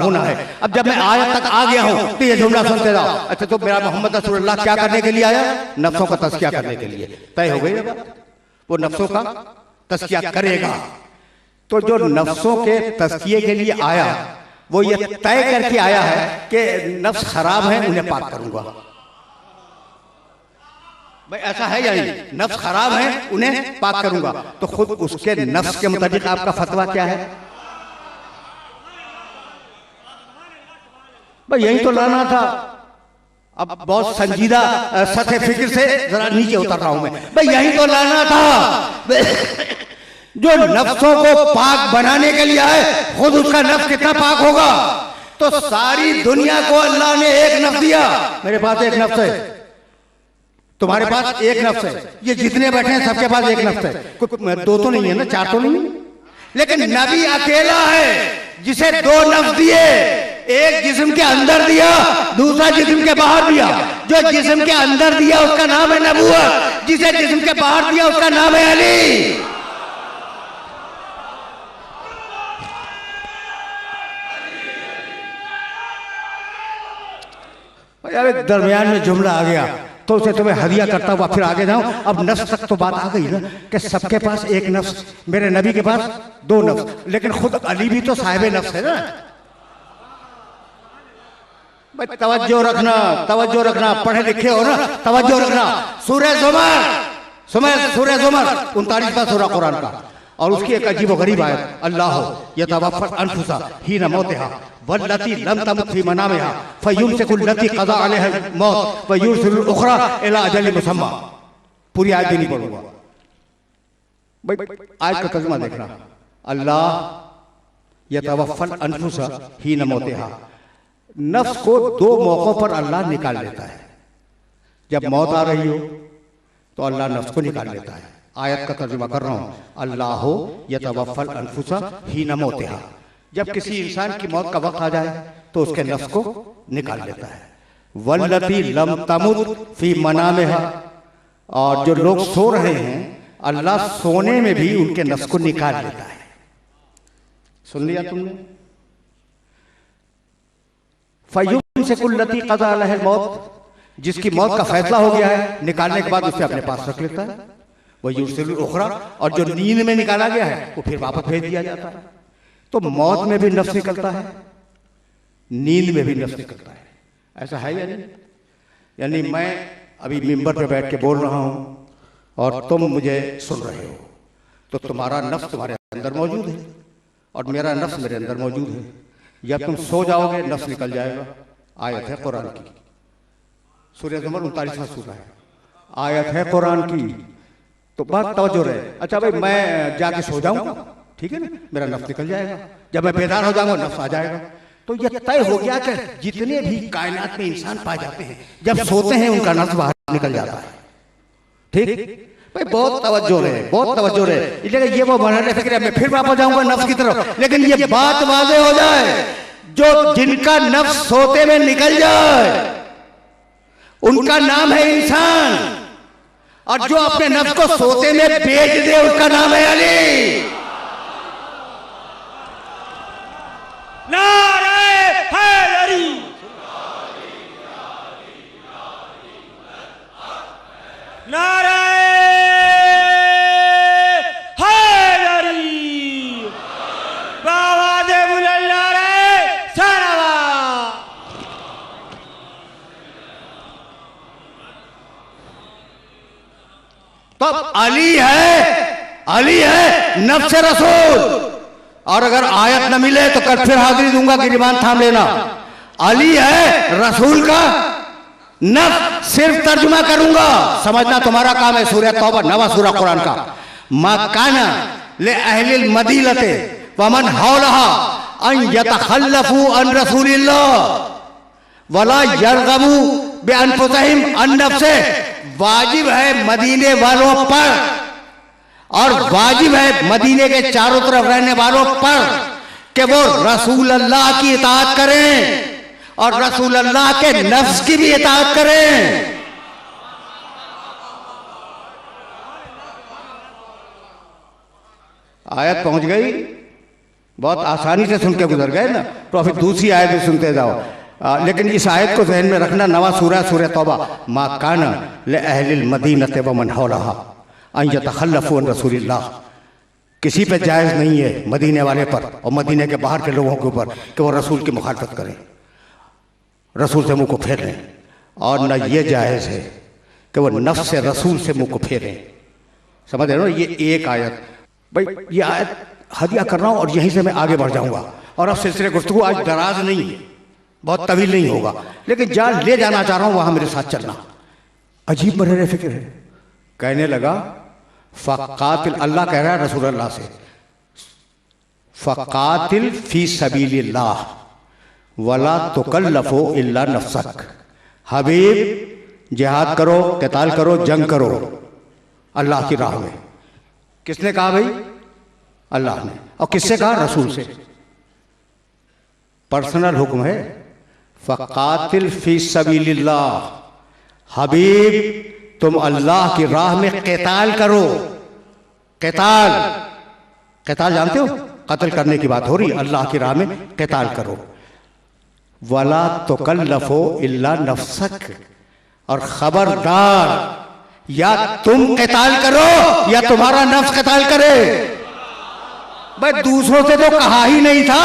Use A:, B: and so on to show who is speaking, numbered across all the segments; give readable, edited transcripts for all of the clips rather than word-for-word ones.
A: होना है। अब जब मैं आयत तक आ गया हूं तो ये जुमला सुनते जाओ। अच्छा, तो मेरा मोहम्मद रसूलुल्लाह क्या करने के लिए आया? नफ्सों का तज़किया करने के लिए। तय हो गई ना बात, वो नफ्सों का तज़किया करेगा। तो जो नफ्सों के तज़किये के लिए आया वो ये तय करके आया है कि नफ्स खराब है, उन्हें पाक करूंगा। भाई ऐसा है या नहीं? नफ्स खराब है, उन्हें पाक करूंगा। तो खुद उसके नफ्स के मुताबिक आपका फतवा क्या है? भाई यही तो लाना था। अब बहुत संजीदा सतह फिक्र से जरा नीचे उतर रहा हूं मैं। भाई यही तो लाना था। जो नफ्सों को पाक बनाने के लिए आए, खुद उसका नफ्स कितना पाक होगा? तो सारी दुनिया को अल्लाह ने एक नफ्स दिया। मेरे पास एक नफ्स है, तुम्हारे पास एक नफ्स है, ये जितने बैठे हैं सबके पास एक नफ्स है। दो तो नहीं है ना, चार तो नहीं है। लेकिन नबी अकेला है जिसे दो नफ्स दिए। एक जिस्म के अंदर दिया, दूसरा जिस्म के बाहर दिया। जो जिस्म के अंदर दिया उसका नाम है नबूवत, जिसे जिस्म के बाहर दिया उसका नाम है अली। यार दरमियान में जुमला आ गया तो उसे तुम्हें हदिया करता हुआ फिर आगे जाऊं। अब नफ्स तक तो बात आ गई ना कि सबके पास एक नफ्स, मेरे नबी के पास दो नफ्स, लेकिन खुद अली भी तो साहिब नफ्स है ना। भाई तवज्जो रखना, तवज्जो रखना, पढ़े लिखे हो ना, तवज्जो रखना। सूरह ज़ुमर, सूरह ज़ुमर 39वां सूरा कुरान का, और उसकी एक अजीब व गरीब आयत, अल्लाह यतवफ़्फ़ल अनफुसा हीना मौतिहा वल्लती लम तमुत फी मनामिहा फयुमसिकु लती क़ज़ा अलैहा मौत व युरसिलुल उख़रा इला अजल मुसम्मा। पूरी आयत भी नहीं पढ़ूंगा। भाई आयत का तर्जुमा देखना, अल्लाह यतवफ़्फ़ल अनफुसा हीना मौतिहा, नफ्स को दो मौकों पर अल्लाह निकाल लेता है। जब मौत आ रही हो तो अल्लाह नफ्स को निकाल लेता है। आयत का तर्जुमा कर रहा हूं, अल्लाह यतवफ़्फ़ल अनफुसा हीना मौतिहा, जब किसी इंसान की मौत का वक्त आ जाए तो उसके नफ्स को निकाल लेता है। वल्लती लम तमुत फी मनामिहा, और जो लोग सो रहे हैं अल्लाह सोने में भी उनके नफ्स को निकाल लेता है। सुन लिया तुमने? फयुमसिकु लती क़ज़ा अलैहा मौत, जिसकी मौत का फैसला हो गया है, निकालने के बाद उसे अपने पास रख लेता है। वह युरसिलुल उख़रा, और जो नींद में निकाला गया है वो फिर वापस भेज दिया जाता है। तो मौत में भी नफ्स निकलता है, नींद में भी नफ्स निकलता है। ऐसा है या नहीं? यानी मैं अभी मिंबर पे बैठ के बोल रहा हूं और तुम मुझे सुन रहे हो, तो तुम्हारा नफ्स तुम्हारे अंदर मौजूद है और मेरा नफ्स मेरे अंदर मौजूद है। जब तुम सो जाओगे नफ्स निकल जाएगा। आयत है कुरान की, सूरह ज़ुमर 39वां सूरा है, आयत है कुरान की। तो बात तवज्जो रहे। अच्छा भाई मैं जाके सो जाऊंगा, ठीक है ना, मेरा नफ्स निकल जाएगा। जब मैं बेदार हो जाऊंगा नफ्स आ जाएगा। तो यह तय हो गया कि जितने भी कायनात में इंसान पाए जाते हैं जब सोते हैं उनका नफ्स बाहर निकल जाता है। ठीक भाई, बहुत तवज्जो रहे, बहुत तवज्जो रहे। इसलिए ये वो मरहले फिक्र, मैं फिर वापस जाऊंगा नफ्स की तरफ, लेकिन ये बात वाज़े हो जाए, जो जिनका नफ्स सोते में निकल जाए उनका नाम है इंसान, और जो अपने नफ्स को सोते में बेच दे उसका नाम है अली।
B: नारे हैदरी, नारे हैदरी, बाबा दे बुलंद नारे सलावा।
A: तो अली है नफ्स रसूल। और अगर आयत न मिले तो कल फिर हाजिरी दूंगा, गिरबान थाम लेना। अली है रसूल का नफ्स, सिर्फ तर्जुमा करूंगा, समझना तुम्हारा काम है। सूरह तौबा 9वां सूरा कुरान का, मा काना ले अहलिल मदीनते वमन हौलहा अन यतखल्लफू अन रसूलिल्लाह वला यरगबू बिअनफुसिहिम अन नफ्से। वाजिब है मदीने वालों पर और वाजिब है मदीने के चारों तरफ रहने वालों पर कि वो रसूल अल्लाह की इताअत करें और रसूल अल्लाह के नफ्स की भी इताअत करें। आयत पहुंच गई, बहुत आसानी से सुन के गुजर गए ना, तो फिर दूसरी आयत भी सुनते जाओ। लेकिन इस आयत को जहन में रखना, नवा सूरह तौबा, मा काना ले अहलिल मदीनत व मन हौलहा अन यतखल्लफू अन रसूलिल्लाह। किसी पे जायज़ नहीं है मदीने वाले पर और मदीने के बाहर के लोगों के ऊपर कि वो रसूल की मुखालफत करें, रसूल से मुंह को फेर लें, और न ये जायज़ है कि वो नफ्स से रसूल से मुंह को फेरें। समझ रहे हो? ये एक आयत, भाई ये आयत हदिया कर रहा हूँ और यहीं से मैं आगे बढ़ जाऊँगा। और अब सिलसिले गुफ्तगू आज दराज नहीं है, बहुत तवील नहीं होगा, लेकिन जहाँ ले जाना चाह रहा हूँ वहाँ मेरे साथ चलना। अजीब मरहरे फिक्र है। कहने लगा फ़क़ातिल, अल्लाह कह रहा है रसूल अल्लाह से, फ़क़ातिल फ़ी सबीलिल्लाह वला तुकल्लफ़ू इल्ला नफ्सक। हबीब जिहाद करो, क़िताल करो, जंग करो अल्लाह की राह में। किसने कहा भाई? अल्लाह ने। और किससे कहा? रसूल से। पर्सनल हुक्म है, फ़क़ातिल फ़ी सबीलिल्लाह। हबीब तुम अल्लाह की राह में क़िताल करो। क़िताल, क़िताल जानते हो? कत्ल करने की बात हो रही, अल्लाह की राह में क़िताल करो। वला तुकल्लफ़ू इल्ला नफ्सक, और खबरदार या तुम क़िताल करो या तुम्हारा नफ्स क़िताल करे। भाई दूसरों से तो कहा ही नहीं था।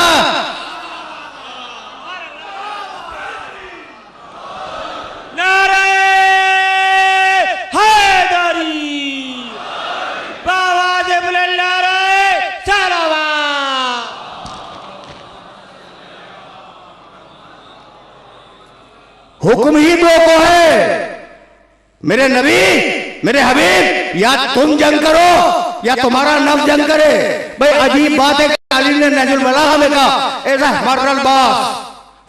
A: हुक्म ही दो को है, मेरे नबी, मेरे हबीब, या तुम जंग करो या तुम्हारा नफ्स जंग करे। भाई अजीब बात है, अली ने नजुल बलागा में कहा ऐसा मर्रल बास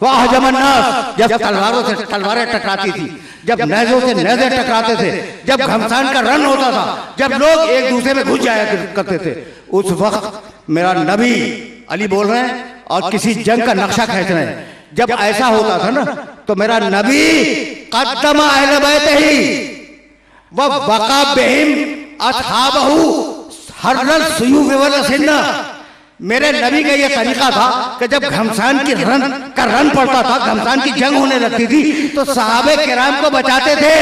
A: वाह जमन्नास, जब तलवारों से तलवारें टकराती थी, जब नेज़ों से नेज़े टकराते थे, जब घमसान का रन होता था, जब लोग एक दूसरे में घुस जाया करते थे, उस वक्त मेरा नबी अली बोल रहे हैं और किसी जंग का नक्शा खींच रहे हैं। जब ऐसा होता था ना तो मेरा नबी कद्दमा अहले बैतिही व बका बिहिम असहाबहू हर्रल सुयूफ वल सिन्ना। मेरे नबी का यह तरीका था कि जब घमसान की रन पड़ता था, घमसान की जंग होने लगती थी, तो सहाबे किराम को बचाते थे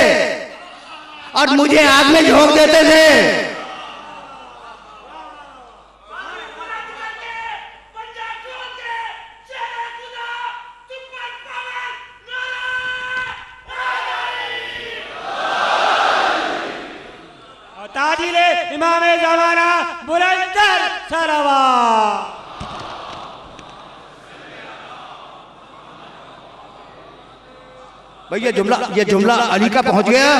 A: और मुझे आग में झोंक देते थे।
B: ताजिले इमामे ज़माना बुलंदर सरवा।
A: भाई ये जुमला अली का पहुंच गया।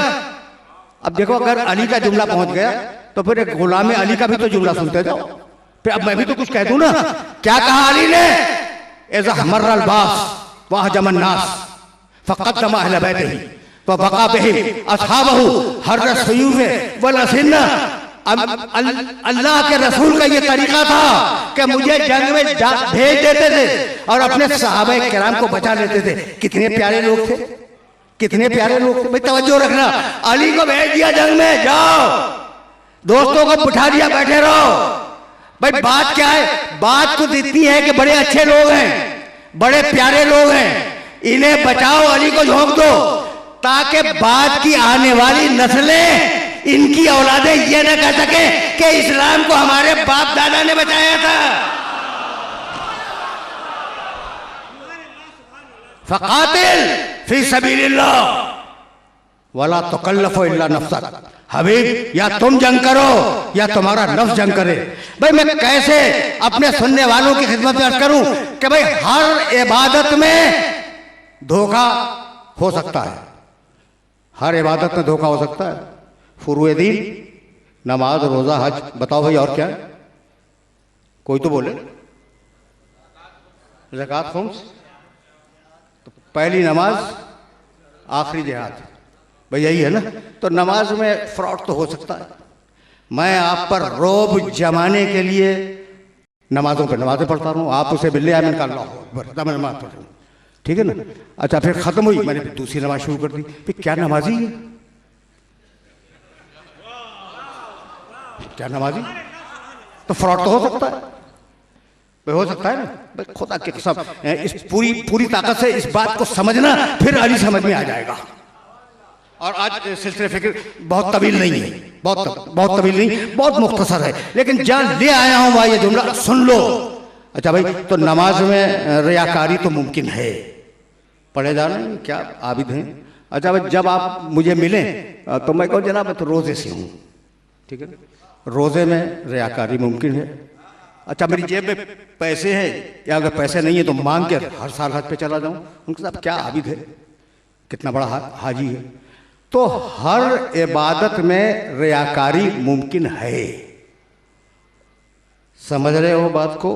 A: अब देखो, अगर अली का जुमला पहुंच गया तो फिर एक गुलाम अली का भी तो जुमला सुनते जाओ। फिर अब मैं भी तो कुछ कह दूं ना। क्या कहा अली ने? ऐसा मर्रल बास वाह जमन्नास फ़क़द्दमा अहले बैतिही व बका बिहिम असहाबहू हर्रल सुयूफ वल सिन्ना। अल्लाह के रसूल का ये तरीका था कि मुझे जंग में भेज देते थे और अपने सहाबा किराम को बचा लेते थे। कितने प्यारे लोग थे, कितने प्यारे लोग थे। भाई तवज्जो रखना, अली को भेज दिया जंग में, जाओ दोस्तों को बिठा दिया, बैठे रहो। भाई बात क्या है? बात तो इतनी है कि बड़े अच्छे लोग हैं, बड़े प्यारे लोग हैं, इन्हें बचाओ, अली को झोंक दो, ताकि बाद की आने वाली नस्लें, इनकी औलादें ये न कह सके कि इस्लाम को हमारे बाप दादा ने बचाया था। फ़क़ातिल फ़ी सबीलिल्लाह वला तुकल्लफ़ू इल्ला नफ्सक। हबीब या तुम जंग करो या तुम्हारा नफ्स जंग करे। भाई मैं कैसे अपने सुनने वालों की खिदमत में अर्ज़ करूं कि भाई हर इबादत में धोखा हो सकता है, हर इबादत में धोखा हो सकता है। फुरूए दीन, नमाज, रोज़ा, हज, बताओ भाई और क्या है? कोई तो बोले। ज़कात, खुम्स, तो पहली नमाज, आखिरी जिहाद, भाई यही है ना। तो नमाज में फ्रॉड तो हो सकता है। मैं आप पर रोब जमाने के लिए नमाजों पर नमाजें पढ़ता रहूँ, आप उसे बिल्ले आमिन का अल्लाह अकबर नमाज पढ़ रहा हूँ, ठीक है ना। अच्छा, फिर ख़त्म हुई, मैंने फिर दूसरी नमाज शुरू कर दी। फिर क्या नमाजी है, क्या नमाजी? तो फ्रॉड तो हो सकता है। भाई हो सकता है ना? भाई खुदा की कसम, इस पूरी ताकत से इस बात को समझना, फिर अली समझ में आ जाएगा। और आज सिलसिले फिक्र बहुत तवील नहीं है, बहुत तवील नहीं, बहुत मुख्तसर है, लेकिन जहाँ ले आया हूँ वह ये जुमला सुन लो। अच्छा भाई, तो नमाज में रियाकारी तो मुमकिन है, पढ़े जा रहे हैं, क्या आबिद हैं? अच्छा भाई, जब आप मुझे मिलें तो मैं कहूँ जनाब मैं तो रोज़े से हूँ, ठीक है, रोज़े में रियाकारी मुमकिन है। अच्छा, मेरी जेब में पैसे हैं, या अगर पैसे नहीं है तो मांग के हर साल हज पे चला जाऊँ। उनके साथ क्या आबिद है, कितना बड़ा हाजी है। तो हर इबादत में रियाकारी मुमकिन है, समझ रहे हो बात को?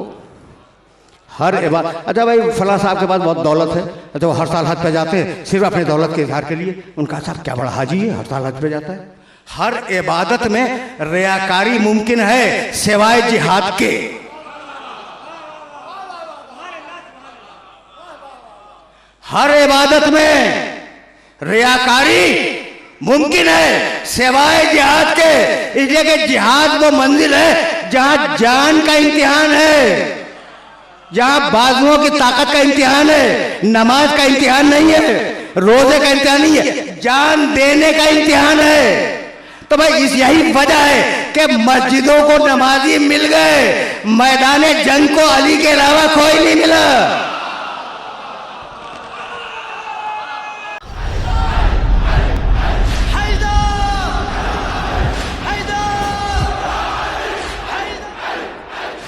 A: हर इबादत, अच्छा भाई फलां साहब के पास बहुत दौलत है, अच्छा वो हर साल हज पे जाते हैं सिर्फ अपने दौलत के इजहार के लिए। उनका साहब क्या बड़ा हाजी है, हर साल हज पे जाता है। हर इबादत में रियाकारी मुमकिन है सिवाय जिहाद के। हर इबादत में रियाकारी मुमकिन है सिवाय जिहाद के, इसलिए कि जिहाद वो मंजिल है जहां जान का इम्तिहान है, जहां बाजुओं की ताकत का इम्तिहान है। नमाज का इम्तिहान नहीं है, रोजे का इम्तिहान नहीं है, जान देने का इम्तिहान है। तो भाई यही वजह है कि मस्जिदों को नमाजी मिल गए, मैदान जंग को अली के अलावा कोई नहीं मिला।